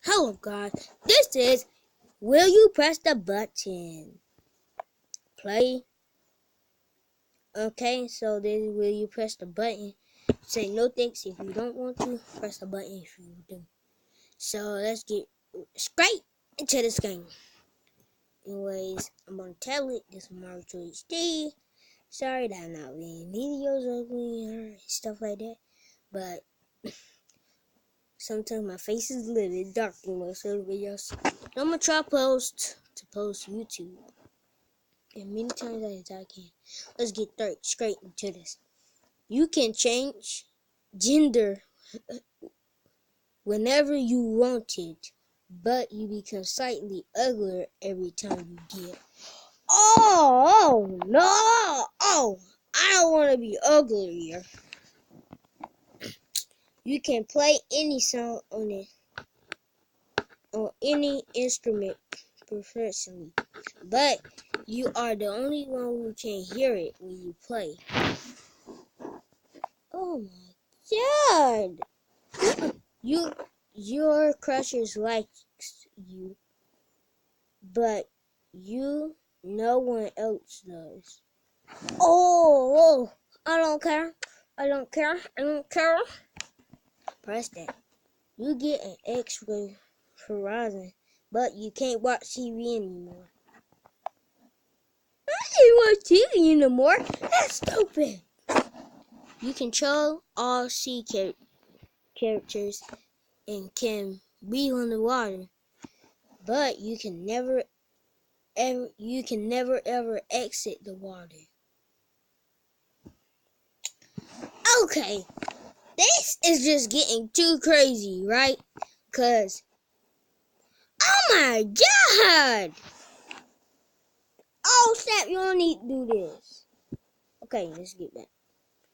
Hello guys, this is Will You Press the Button? Play. Okay, so this is Will You Press the Button? Say no thanks if you don't want to, press the button if you do. So let's get straight into this game. Anyways, I'm on a tablet, this is Naruto HD. Sorry that I'm not being videos ugly or stuff like that, but sometimes my face is a little dark in most of the videos. I'm gonna try to post YouTube as many times as I can. Let's get straight into this. You can change gender whenever you want it, but you become slightly uglier every time you get. Oh no! Oh, I don't want to be uglier. You can play any song on any instrument professionally, but you are the only one who can hear it when you play. Oh my god! Your crushers likes you, but no one else does. Oh, I don't care. I don't care. I don't care. Press that. You get an extra horizon, but you can't watch TV anymore. I can't watch TV anymore. That's stupid. You control all sea characters and can be on the water, but you can never ever exit the water. Okay, this is just getting too crazy, right? Cause oh my god! Oh snap! You don't need to do this. Okay, let's get back.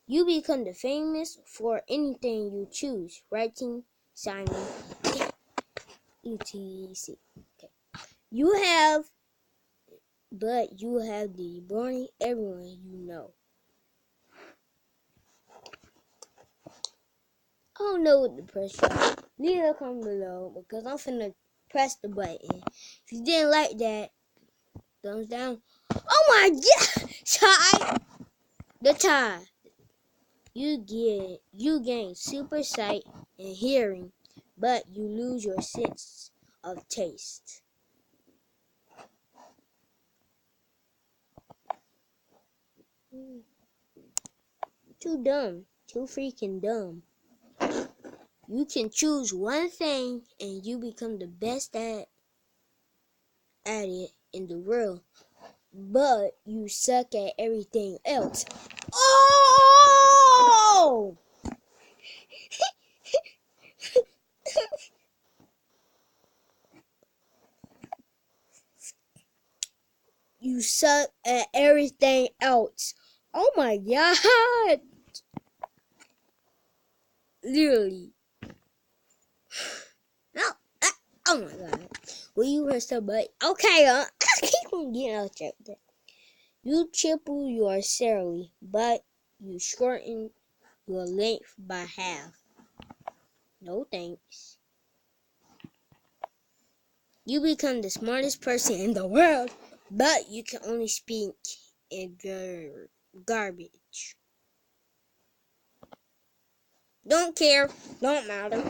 You become the famous for anything you choose, writing, signing, etc. Okay. You have the boring everyone you know. I don't know what to press, y'all. Leave a comment below because I'm finna press the button. If you didn't like that, thumbs down. Oh my god! The tie. You gain super sight and hearing, but you lose your sense of taste. Too dumb. Too freaking dumb. You can choose one thing and you become the best at it in the world, but you suck at everything else. Oh! You suck at everything else. Oh my god! Literally. No. Oh my god. Will you press the button? Okay, I keep on getting out there. You triple your salary, but you shorten your length by half. No thanks. You become the smartest person in the world, but you can only speak in garbage. Don't care, don't matter.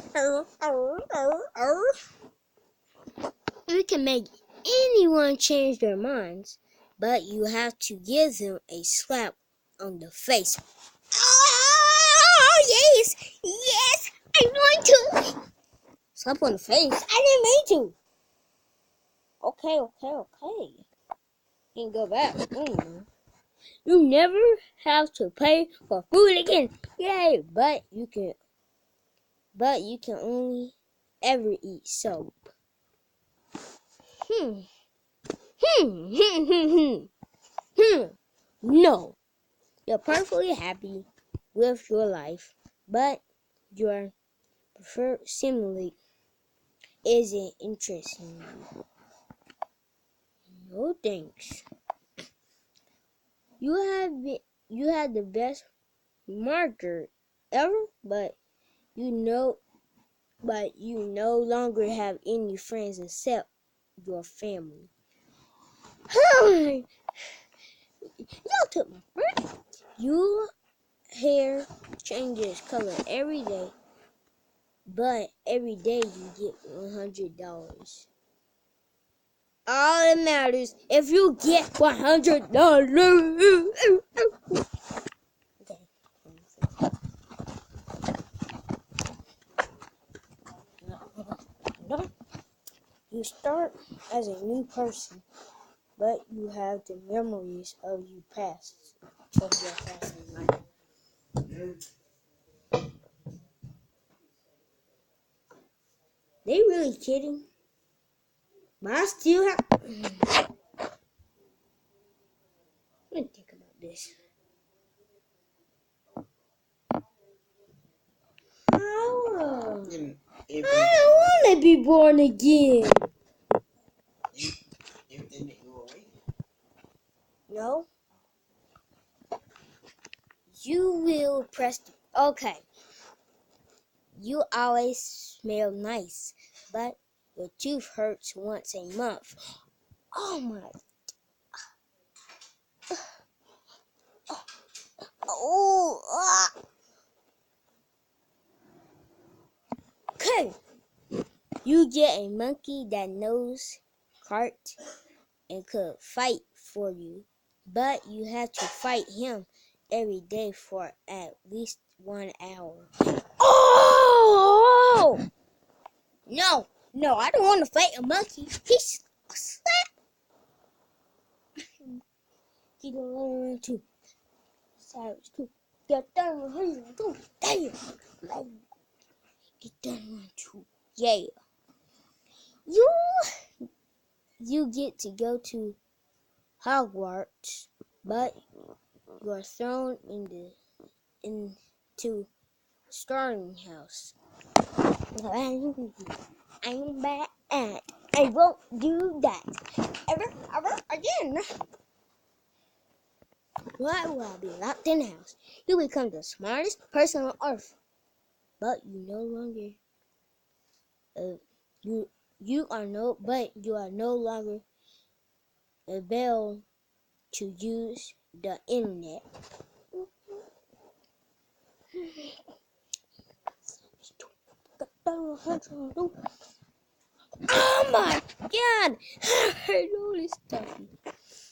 You can make anyone change their minds, but you have to give them a slap on the face. Oh, yes, yes, I'm going to. Slap on the face? I didn't mean to. Okay. You can go back. You never have to pay for food again. Yay! But you can only ever eat soap. No. You're perfectly happy with your life, but your preferred simile isn't interesting. No thanks. You had the best marker ever, but you know but you no longer have any friends except your family. Y'all took my friend. Your hair changes color every day, but every day you get $100. All that matters if you get $100. Okay. You start as a new person, but you have the memories of your past in life. They really kidding? But I still have. Let me think about this. Oh, I don't want to be born again. No. You will press. Okay. You always smell nice, but your tooth hurts once a month. Oh my. Oh. Okay. You get a monkey that knows cart and could fight for you, but you have to fight him every day for at least 1 hour. Oh! No, I don't want to fight a monkey. He's slap. Get on too. Savage too. Get down too. Damn. Get down too. Yeah. You get to go to Hogwarts, but you're thrown into Starling House. I'm bad. I won't do that ever again. Why will I be locked in the house? You become the smartest person on earth, but you no longer you are no longer able to use the internet. Oh my God! I heard all this stuff.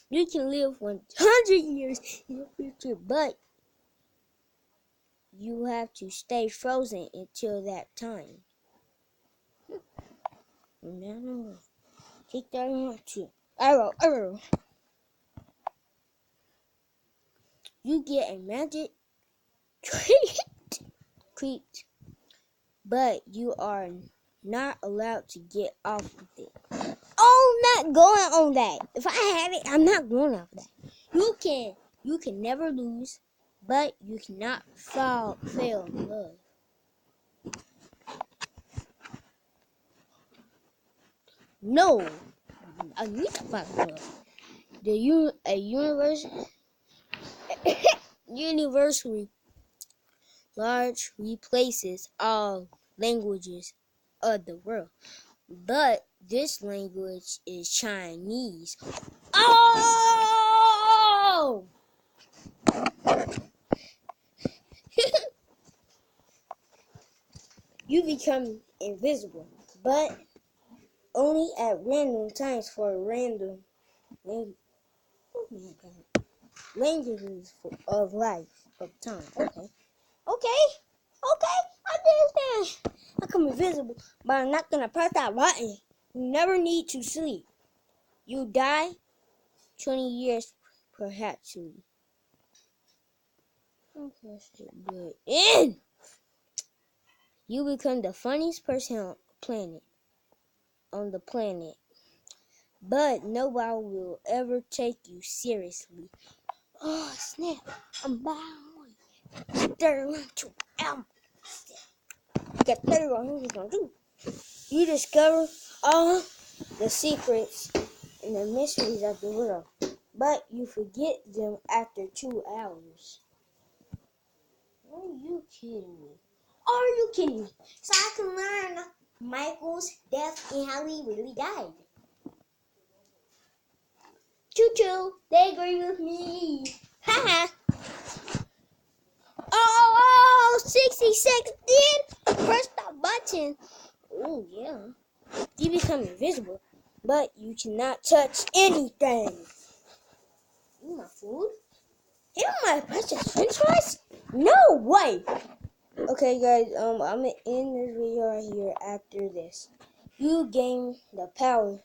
You can live 100 years in the future, but you have to stay frozen until that time. No. Take that one too. Arrow. You get a magic treat, but you are not allowed to get off of it. Oh, I'm not going on that. If I have it, I'm not going off that. You can never lose, but you cannot fail in love. No, I need to fall in love. A universally large replaces all languages of the world, but this language is Chinese. Oh! You become invisible, but only at random times for random languages of life of time. Okay, I understand. I become invisible, but I'm not gonna press that button. You never need to sleep. You die 20 years perhaps. And you become the funniest person on the planet, but nobody will ever take you seriously. Oh snap! I'm bowing. 31, 2, Get 31, 2. You discover all the secrets and the mysteries of the world, but you forget them after 2 hours. Are you kidding me? Are you kidding me? So I can learn Michael's death and how he really died. Choo-choo, they agree with me. Haha. Oh, 66 did press the button. Oh, yeah. You become invisible, but you cannot touch anything. Eat my food? Eat my precious french fries? No way. Okay, guys, I'm gonna end this video right here after this. You gain the power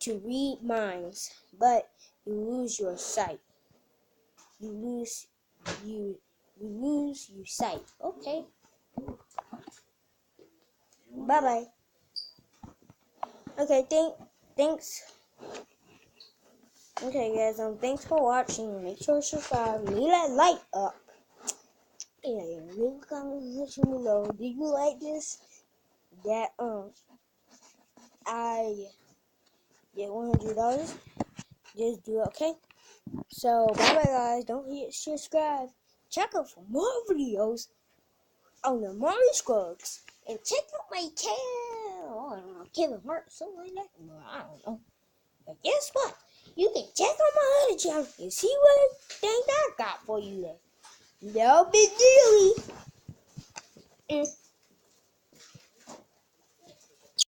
to read minds, but you lose your sight. You lose your sight. Okay. Bye bye. Okay, thanks. Okay, guys, thanks for watching. Make sure to subscribe. Leave that like up. Yeah, leave a comment section below. Do you like this? That I get $100. Just do it, okay? So bye bye, guys. Don't forget to subscribe. Check out for more videos on the Mario Scrubs. And check out my channel. I don't know, Kevin Hart, something like that. I don't know. But guess what? You can check on my other channel and see what things I got for you there. No big deal.